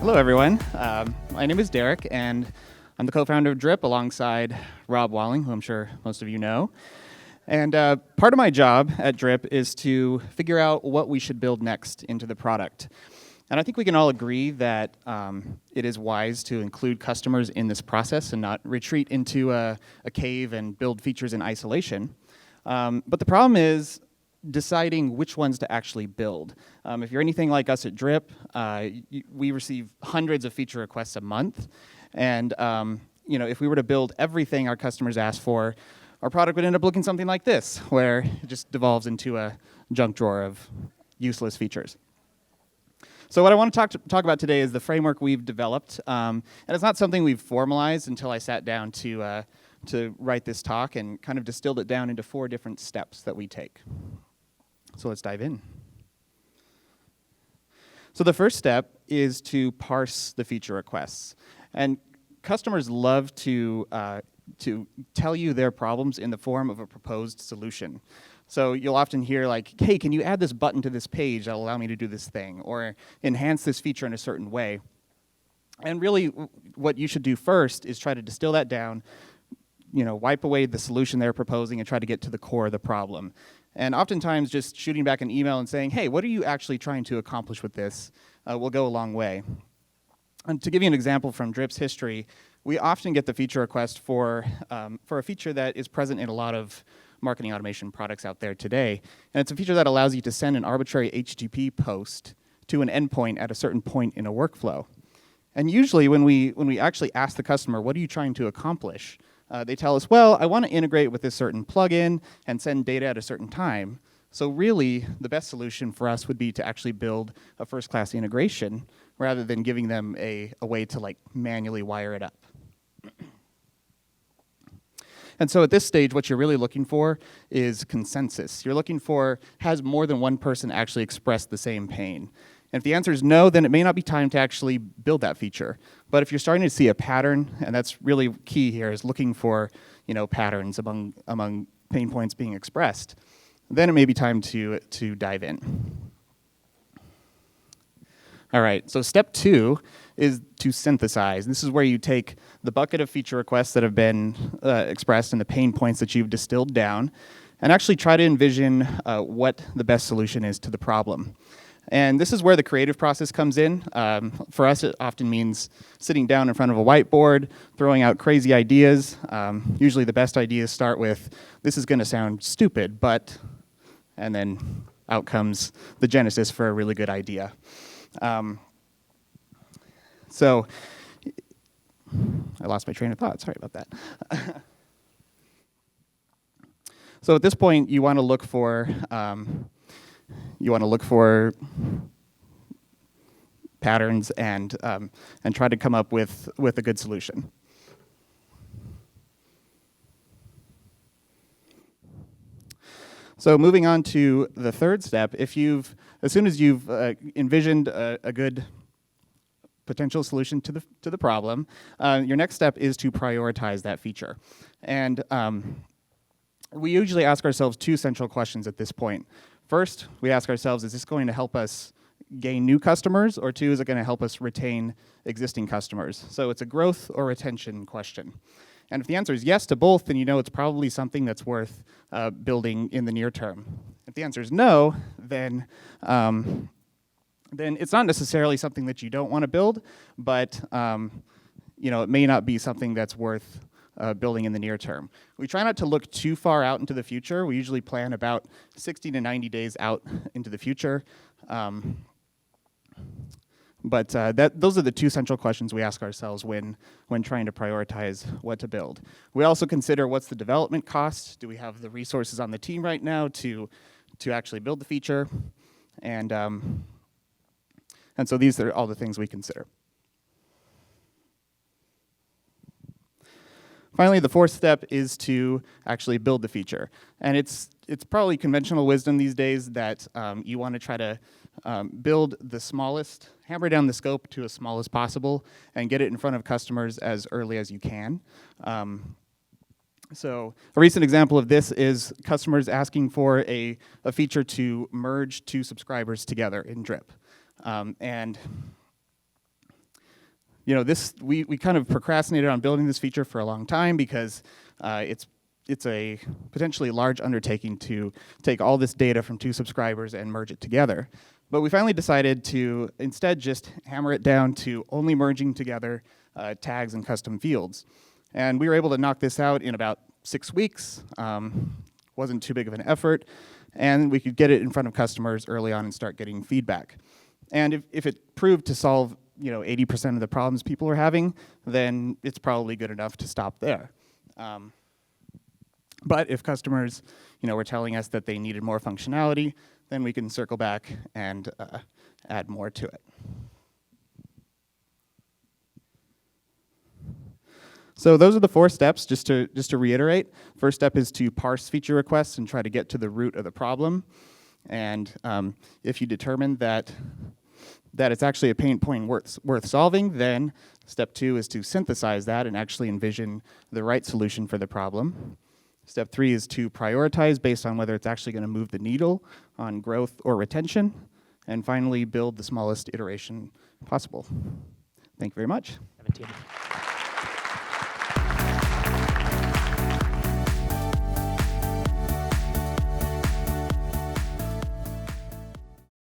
Hello, everyone. My name is Derrick, and I'm the co-founder of Drip alongside Rob Walling, who I'm sure most of you know. And part of my job at Drip is to figure out what we should build next into the product. And I think we can all agree that it is wise to include customers in this process and not retreat into a cave and build features in isolation. But the problem is deciding which ones to actually build. If you're anything like us at Drip, we receive hundreds of feature requests a month. And if we were to build everything our customers ask for, our product would end up looking something like this, where it just devolves into a junk drawer of useless features. So what I want to talk about today is the framework we've developed. And it's not something we've formalized until I sat down to write this talk and kind of distilled it down into 4 different steps that we take. So let's dive in. So the first step is to parse the feature requests. And customers love to tell you their problems in the form of a proposed solution. So you'll often hear like, hey, can you add this button to this page that'll allow me to do this thing, or enhance this feature in a certain way? And really, what you should do first is try to distill that down, wipe away the solution they're proposing and try to get to the core of the problem. And oftentimes, just shooting back an email and saying, hey, what are you actually trying to accomplish with this will go a long way. And to give you an example from Drip's history, we often get the feature request for a feature that is present in a lot of marketing automation products out there today. And it's a feature that allows you to send an arbitrary HTTP post to an endpoint at a certain point in a workflow. And usually when we actually ask the customer, what are you trying to accomplish? They tell us, well, I want to integrate with this certain plugin and send data at a certain time. So really, the best solution for us would be to actually build a first-class integration rather than giving them a way to manually wire it up. And so at this stage, what you're really looking for is consensus. You're looking for, has more than one person actually expressed the same pain? And if the answer is no, then it may not be time to actually build that feature. But if you're starting to see a pattern, and that's really key here, is looking for patterns among pain points being expressed, then it may be time to dive in. All right, so step 2 is to synthesize. This is where you take the bucket of feature requests that have been expressed and the pain points that you've distilled down and actually try to envision what the best solution is to the problem. And this is where the creative process comes in. For us, it often means sitting down in front of a whiteboard, throwing out crazy ideas. Usually the best ideas start with, this is going to sound stupid, but, and then out comes the genesis for a really good idea. So I lost my train of thought. Sorry about that. So at this point, you want to look for patterns and try to come up with a good solution. So moving on to the third step, as soon as you've envisioned a good potential solution to the problem, your next step is to prioritize that feature. And we usually ask ourselves 2 central questions at this point. First, we ask ourselves, is this going to help us gain new customers, or 2, is it going to help us retain existing customers? So it's a growth or retention question. And if the answer is yes to both, then you know it's probably something that's worth building in the near term. If the answer is no, then it's not necessarily something that you don't want to build, but it may not be something that's worth building in the near term. We try not to look too far out into the future. We usually plan about 60 to 90 days out into the future. But those are the 2 central questions we ask ourselves when trying to prioritize what to build. We also consider, what's the development cost? Do we have the resources on the team right now to actually build the feature? And so these are all the things we consider. Finally, the 4th step is to actually build the feature. And it's probably conventional wisdom these days that you want to try to build the smallest, hammer down the scope to as small as possible, and get it in front of customers as early as you can. So a recent example of this is customers asking for a feature to merge 2 subscribers together in Drip. And we kind of procrastinated on building this feature for a long time because it's a potentially large undertaking to take all this data from 2 subscribers and merge it together. But we finally decided to instead just hammer it down to only merging together tags and custom fields. And we were able to knock this out in about 6 weeks. Wasn't too big of an effort. And we could get it in front of customers early on and start getting feedback. And if it proved to solve 80% of the problems people are having, then it's probably good enough to stop there. But if customers were telling us that they needed more functionality, then we can circle back and add more to it. So those are the 4 steps, just to reiterate. First step is to parse feature requests and try to get to the root of the problem. And if you determine that it's actually a pain point worth solving, then step 2 is to synthesize that and actually envision the right solution for the problem. Step 3 is to prioritize based on whether it's actually going to move the needle on growth or retention. And finally, build the smallest iteration possible. Thank you very much. 17.